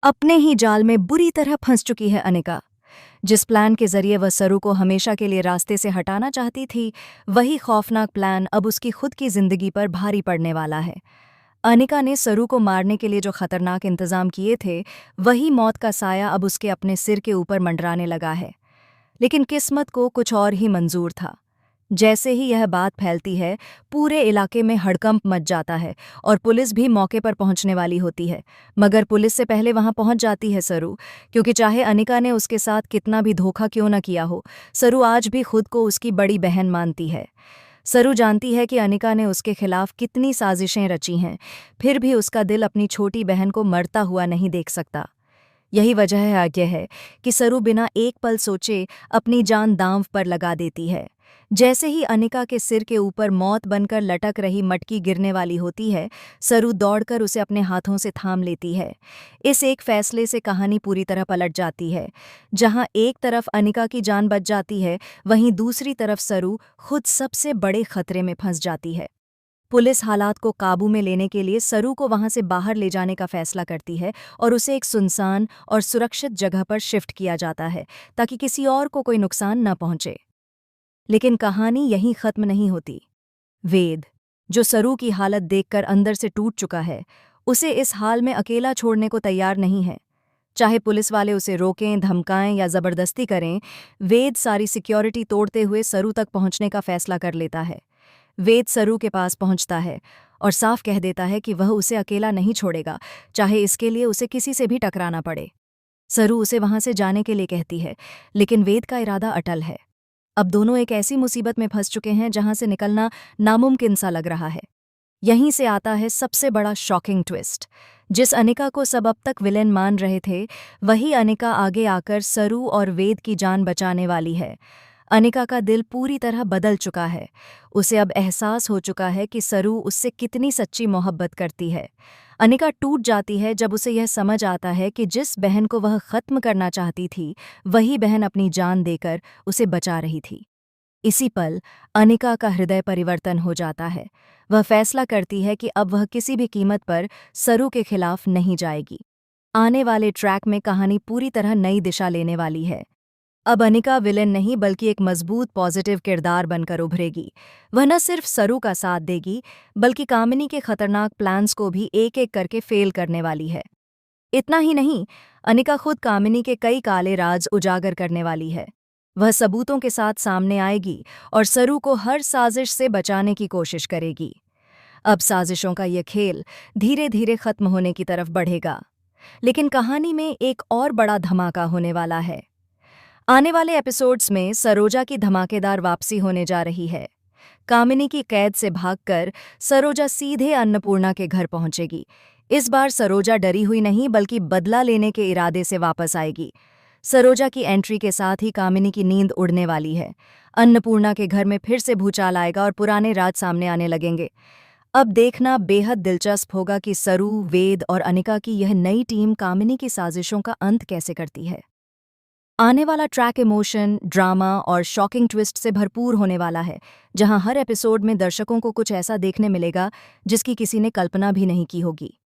अपने ही जाल में बुरी तरह फंस चुकी है अनिका। जिस प्लान के जरिए वह सरू को हमेशा के लिए रास्ते से हटाना चाहती थी, वही खौफनाक प्लान अब उसकी खुद की जिंदगी पर भारी पड़ने वाला है। अनिका ने सरू को मारने के लिए जो खतरनाक इंतजाम किए थे, वही मौत का साया अब उसके अपने सिर के ऊपर मंडराने लगा है। लेकिन किस्मत को कुछ और ही मंजूर था। जैसे ही यह बात फैलती है, पूरे इलाके में हड़कंप मच जाता है और पुलिस भी मौके पर पहुंचने वाली होती है। मगर पुलिस से पहले वहां पहुंच जाती है सरू, क्योंकि चाहे अनिका ने उसके साथ कितना भी धोखा क्यों न किया हो, सरू आज भी खुद को उसकी बड़ी बहन मानती है। सरू जानती है कि अनिका ने उसके खिलाफ कितनी साजिशें रची हैं, फिर भी उसका दिल अपनी छोटी बहन को मरता हुआ नहीं देख सकता। यही वजह है कि सरू बिना एक पल सोचे अपनी जान दांव पर लगा देती है। जैसे ही अनिका के सिर के ऊपर मौत बनकर लटक रही मटकी गिरने वाली होती है, सरू दौड़कर उसे अपने हाथों से थाम लेती है। इस एक फैसले से कहानी पूरी तरह पलट जाती है। जहां एक तरफ अनिका की जान बच जाती है, वहीं दूसरी तरफ सरू खुद सबसे बड़े खतरे में फंस जाती है। पुलिस हालात को काबू में लेने के लिए सरू को वहां से बाहर ले जाने का फैसला करती है और उसे एक सुनसान और सुरक्षित जगह पर शिफ्ट किया जाता है, ताकि किसी और को कोई नुकसान न पहुंचे। लेकिन कहानी यहीं खत्म नहीं होती। वेद, जो सरू की हालत देखकर अंदर से टूट चुका है, उसे इस हाल में अकेला छोड़ने को तैयार नहीं है। चाहे पुलिस वाले उसे रोकें, धमकाएं या जबरदस्ती करें, वेद सारी सिक्योरिटी तोड़ते हुए सरू तक पहुंचने का फैसला कर लेता है। वेद सरू के पास पहुंचता है और साफ कह देता है कि वह उसे अकेला नहीं छोड़ेगा, चाहे इसके लिए उसे किसी से भी टकराना पड़े। सरू उसे वहां से जाने के लिए कहती है, लेकिन वेद का इरादा अटल है। अब दोनों एक ऐसी मुसीबत में फंस चुके हैं जहां से निकलना नामुमकिन सा लग रहा है। यहीं से आता है सबसे बड़ा शॉकिंग ट्विस्ट। जिस अनिका को सब अब तक विलेन मान रहे थे, वही अनिका आगे आकर सरू और वेद की जान बचाने वाली है। अनिका का दिल पूरी तरह बदल चुका है। उसे अब एहसास हो चुका है कि सरू उससे कितनी सच्ची मोहब्बत करती है। अनिका टूट जाती है जब उसे यह समझ आता है कि जिस बहन को वह खत्म करना चाहती थी, वही बहन अपनी जान देकर उसे बचा रही थी। इसी पल अनिका का हृदय परिवर्तन हो जाता है। वह फैसला करती है कि अब वह किसी भी कीमत पर सरू के खिलाफ नहीं जाएगी। आने वाले ट्रैक में कहानी पूरी तरह नई दिशा लेने वाली है। अब अनिका विलेन नहीं बल्कि एक मजबूत पॉजिटिव किरदार बनकर उभरेगी। वह न सिर्फ सरू का साथ देगी, बल्कि कामिनी के खतरनाक प्लान्स को भी एक एक करके फेल करने वाली है। इतना ही नहीं, अनिका खुद कामिनी के कई काले राज उजागर करने वाली है। वह सबूतों के साथ सामने आएगी और सरू को हर साजिश से बचाने की कोशिश करेगी। अब साजिशों का यह खेल धीरे धीरे खत्म होने की तरफ बढ़ेगा। लेकिन कहानी में एक और बड़ा धमाका होने वाला है। आने वाले एपिसोड्स में सरोजा की धमाकेदार वापसी होने जा रही है। कामिनी की कैद से भागकर सरोजा सीधे अन्नपूर्णा के घर पहुंचेगी। इस बार सरोजा डरी हुई नहीं बल्कि बदला लेने के इरादे से वापस आएगी। सरोजा की एंट्री के साथ ही कामिनी की नींद उड़ने वाली है। अन्नपूर्णा के घर में फिर से भूचाल आएगा और पुराने राज सामने आने लगेंगे। अब देखना बेहद दिलचस्प होगा कि सरू, वेद और अनिका की यह नई टीम कामिनी की साजिशों का अंत कैसे करती है। आने वाला ट्रैक इमोशन, ड्रामा और शॉकिंग ट्विस्ट से भरपूर होने वाला है, जहां हर एपिसोड में दर्शकों को कुछ ऐसा देखने मिलेगा जिसकी किसी ने कल्पना भी नहीं की होगी।